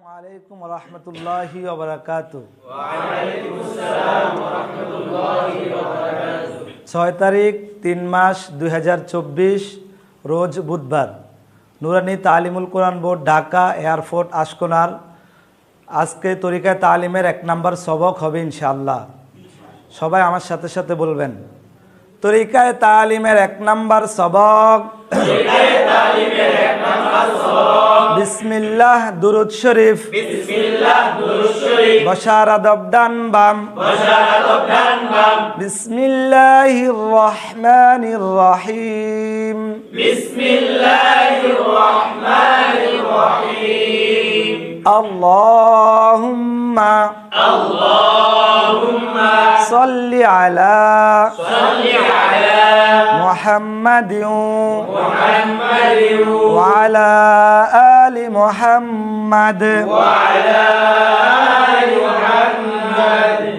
আলাইকুম রহমতুল্লাহি ওয়া বারাকাতুহু। ওয়ালাইকুমুসসালাম ওয়া রাহমাতুল্লাহি ওয়া বারাকাতুহু। 6 তারিখ 3 মাস 2024 রোজ বুধবার। নুরানি তালিমুল কোরআন বোর্ড, ঢাকা এয়ারপোর্ট, আশকোনার। আজকে তরিকায়ে তালিমের 1 নম্বর সবক হবে ইনশাআল্লাহ। সবাই আমার সাথে সাথে বলবেন, তরিকায়ে তালিমের 1 নম্বর সবক। বিসমিল্লাহ দুরুদ শরীফ। বশার আদব ডান বাম। বিসমিল্লাহির রহমানির রহিম। আল্লাহুম্মা সাল্লি আলা মুহাম্মাদিন ওয়া আলা আলি মুহাম্মাদ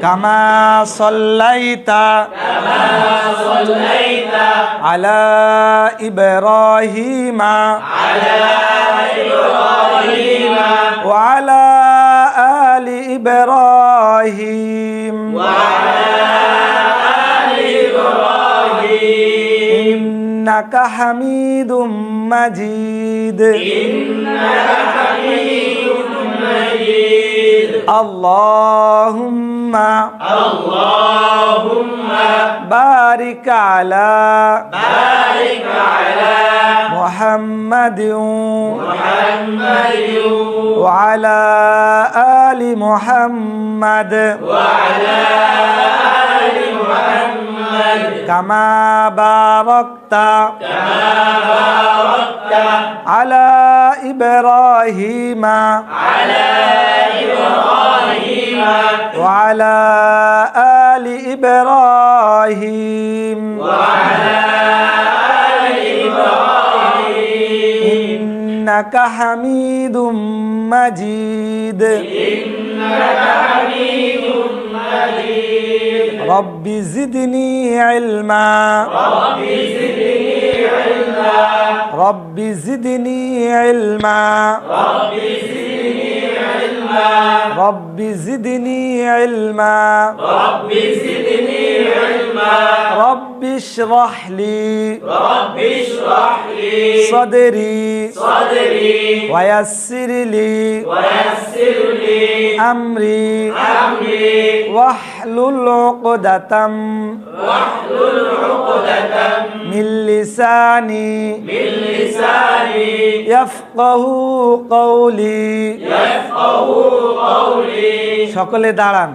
কামা সাল্লাইতা আলা ইব্রাহিমা ওয়া আলা আলি ইব্রাহিম ইন্নাকা হামিদুম মাজিদ। আল্লাহুম্মা বারিক আলা মুহাম্মাদিন ওয়া আলা আলি মুহাম্মাদ কামা বারাকতা আলা ইব্রাহিমা ওয়া আলা আলি ইব্রাহিম ইন্নাকা হামিদুম মাজিদ। রব্বি জিদনি ইলমা। রব্বি জিদনি ইলমা। রব্বি জিদনি ইলমা। রব্বি ইশরাহ লি সাদরি ওয়া ইয়াসসির লি আমরি ওয়াহলুল উকদাতাম মিন লিসানি ইয়াফকাহু কওলি। সকলে দাঁড়ান।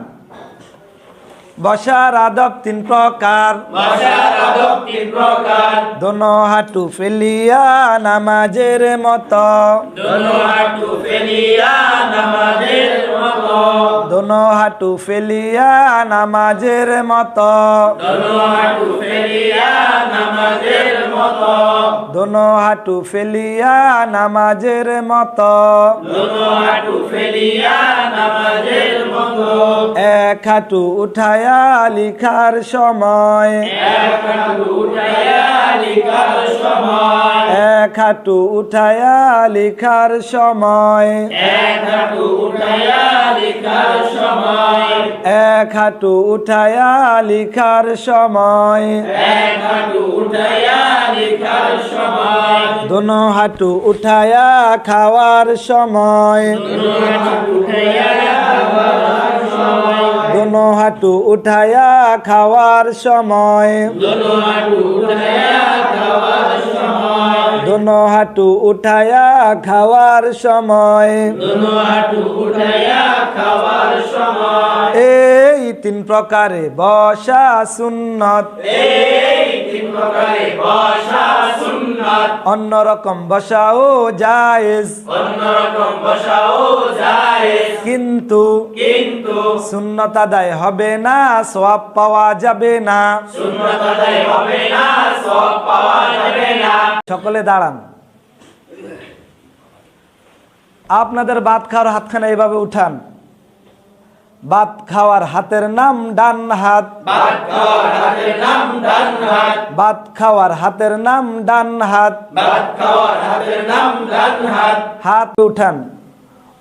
বসার আদব 3 প্রকার। দোনো হাঁটু ফেলিয়া নামাজের মতো। দোনো হাঁটু ফেলিয়া নামাজের মতো। দোনো হাঁটু ফেলিয়া নামাজের মতো। এক হাঁটু উঠায়া লিখার সময়। এক হাঁটু উঠায়া লিখার সময়। এক হাঁটু উঠায়া লিখার সময়। দোনো হাঁটু উঠায়া খাওয়ার সময়। দোনো হাঁটু উঠায়া খাওয়ার সময়। দোনো হাঁটু উঠায়া খাওয়ার সময়। এই 3 প্রকারে বসা সুন্নত। অন্যরকম বসাও জায়েজ। কিন্তু সুন্নত আদায় হবে না, সওয়াব পাওয়া যাবে না। সকলে দাঁড়ান। আপনাদের ভাত খাওয়ার হাতখানা এইভাবে উঠান। ভাত খাওয়ার হাতের নাম ডান হাত। ভাত খাওয়ার হাতের নাম ডান হাত। হাত উঠান।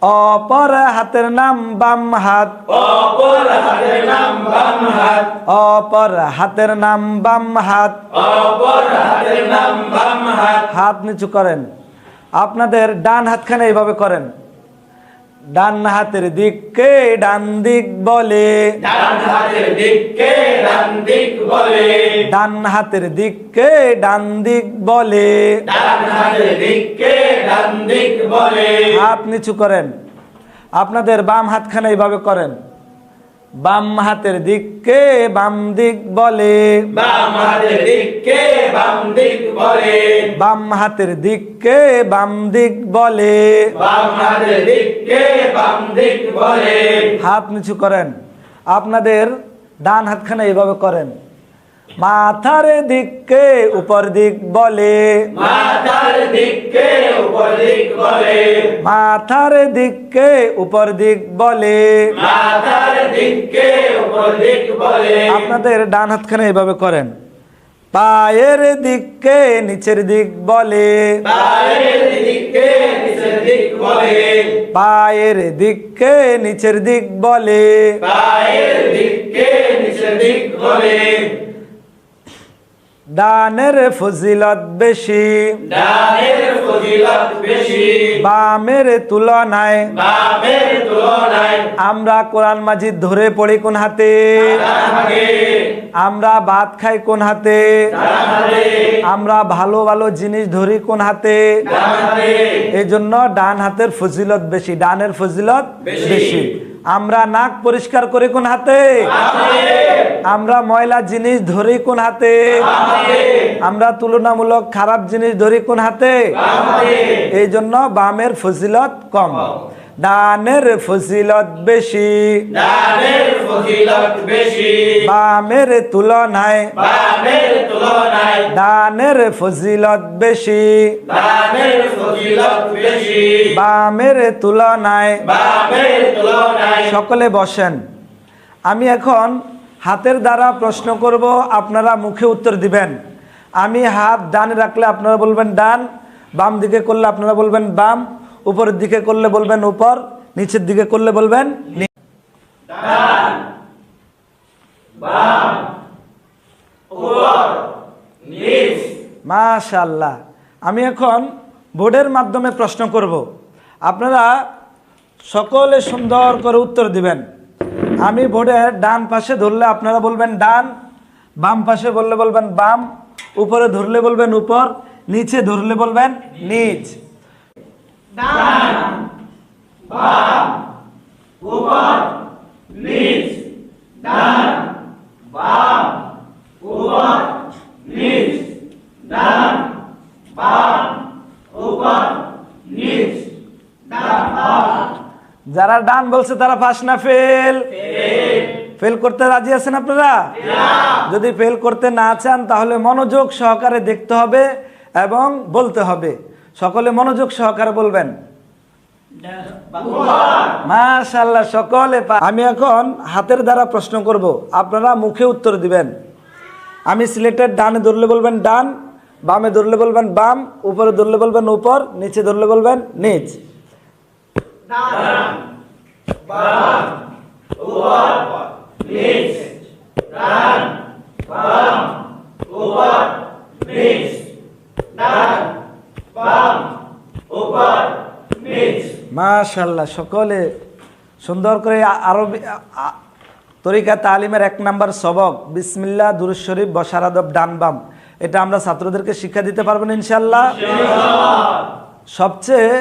অপর হাতের নাম বাম হাত, অপর হাতের নাম বাম হাত, অপর হাতের নাম বাম হাত। অপর হাতের নাম বাম হাত। হাত নিচু করেন। আপনাদের ডান হাতখানে এইভাবে করেন। ডান হাতের দিককে ডান দিক বলে, ডান হাতের দিককে ডান দিক বলে, ডান হাতের দিককে ডান দিক বলে। ডান হাতের দিককে ডান দিক বলে। হাত নিচু করেন। আপনাদের বাম হাতখানে এইভাবে করেন। বাম হাতের দিককে বাম দিক বলে, বাম হাতের দিককে বাম দিক বলে, বাম হাতের দিককে বাম দিক বলে। বাম হাতের দিককে বাম দিক বলে। হাত নিচু করেন। আপনাদের ডান হাতখানে এইভাবে করেন। মাথার দিককে উপর দিক বলে, মাথার দিককে উপর দিক বলে, মাথার দিককে উপর দিক বলে। মাথার দিককে উপর দিক বলে। আপনাদের ডান হাতখানে এইভাবে করেন। পায়ের দিককে নিচের দিক বলে, পায়ের দিককে নিচের দিক বলে, পায়ের দিককে নিচের দিক বলে। পায়ের দিককে নিচের দিক বলে। ডানের ফজিলত বেশি, ডানের ফজিলত বেশি, বামের তুলনায়। বামের তুলনায়। আমরা কোরআন মাজিদ ধরে পড়ি কোন হাতে? ডান হাতে, আমরা ভাত খাই কোন হাতে? ডান হাতে, আমরা ভালো ভালো জিনিস ধরি কোন হাতে? ডান হাতে। এই জন্য ডান হাতের ফজিলত বেশি, ডানের ফজিলত বেশি। বেশি। আমরা নাক পরিষ্কার করি কোন হাতে? আমরা ময়লা জিনিস ধরি কোন হাতে? আমরা তুলনামূলক খারাপ জিনিস ধরি কোন হাতে? এই জন্য বামের ফজিলত কম, ডানের ফজিলত বেশি। ডানের ফজিলত বেশি, বামের তুলনায় বামের তুলনায়। ডানের ফজিলত বেশি, ডানের ফজিলত বেশি, বামের তুলনায়। বামের তুলনায়। সকলে বসেন। আমি এখন হাতের দ্বারা প্রশ্ন করব, আপনারা মুখে উত্তর দিবেন। আমি হাত ডানে রাখলে আপনারা বলবেন ডান, বাম দিকে করলে আপনারা বলবেন বাম, উপরের দিকে করলে বলবেন উপর, নিচের দিকে করলে বলবেন নিচ। ডান, বাম, উপর, নিচ। মাশাআল্লাহ। আমি এখন বোর্ডের মাধ্যমে প্রশ্ন করব, আপনারা সকলে সুন্দর করে উত্তর দিবেন। আমি বোর্ডের ডান পাশে ধরলে আপনারা বলবেন ডান, বাম পাশে বললে বলবেন বাম, উপরে ধরলে বলবেন উপর, নিচে ধরলে বলবেন নিচ। ডান, বাম, উপর, নিচ। ডান, বাম, উপর, নিচ। ডান, বাম, উপর, নিচ। ডান, বাম। যারা ডান বলছে তারা পাস না ফেল? ফেল করতে রাজি আছেন আপনারা? যদি ফেল করতে না চান তাহলে মনোযোগ সহকারে দেখতে হবে এবং বলতে হবে। সকলে মনোযোগ সহকারে বলবেন। মাশাআল্লাহ, সকলে। আমি এখন হাতের দ্বারা প্রশ্ন করব, আপনারা মুখে উত্তর দিবেন। আমি সিলেটের ডানে ধরলে বলবেন ডান, বামে ধরলে বলবেন বাম, উপরে ধরলে বলবেন উপর, নিচে ধরলে বলবেন নিচ। ডান, বাম, উপর, নিচ। ডান, বাম, উপর, নিচ। ডান, বাম, উপর, নিচ। মাশাআল্লাহ, সকলে সুন্দর করে। আরবি তরিকা তালিমের 1 নাম্বার সবক বিসমিল্লাহ দুরূদ শরীফ বসার আদব ডান বাম, এটা আমরা ছাত্রদেরকে শিক্ষা দিতে পারবেন ইনশাআল্লাহ। সবচেয়ে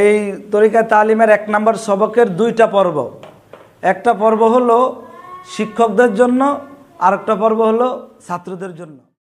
এই তরিকা তালিমের 1 নাম্বার সবকের 2টা পর্ব। একটা পর্ব হলো শিক্ষকদের জন্য, আর একটা পর্ব হলো ছাত্রদের জন্য।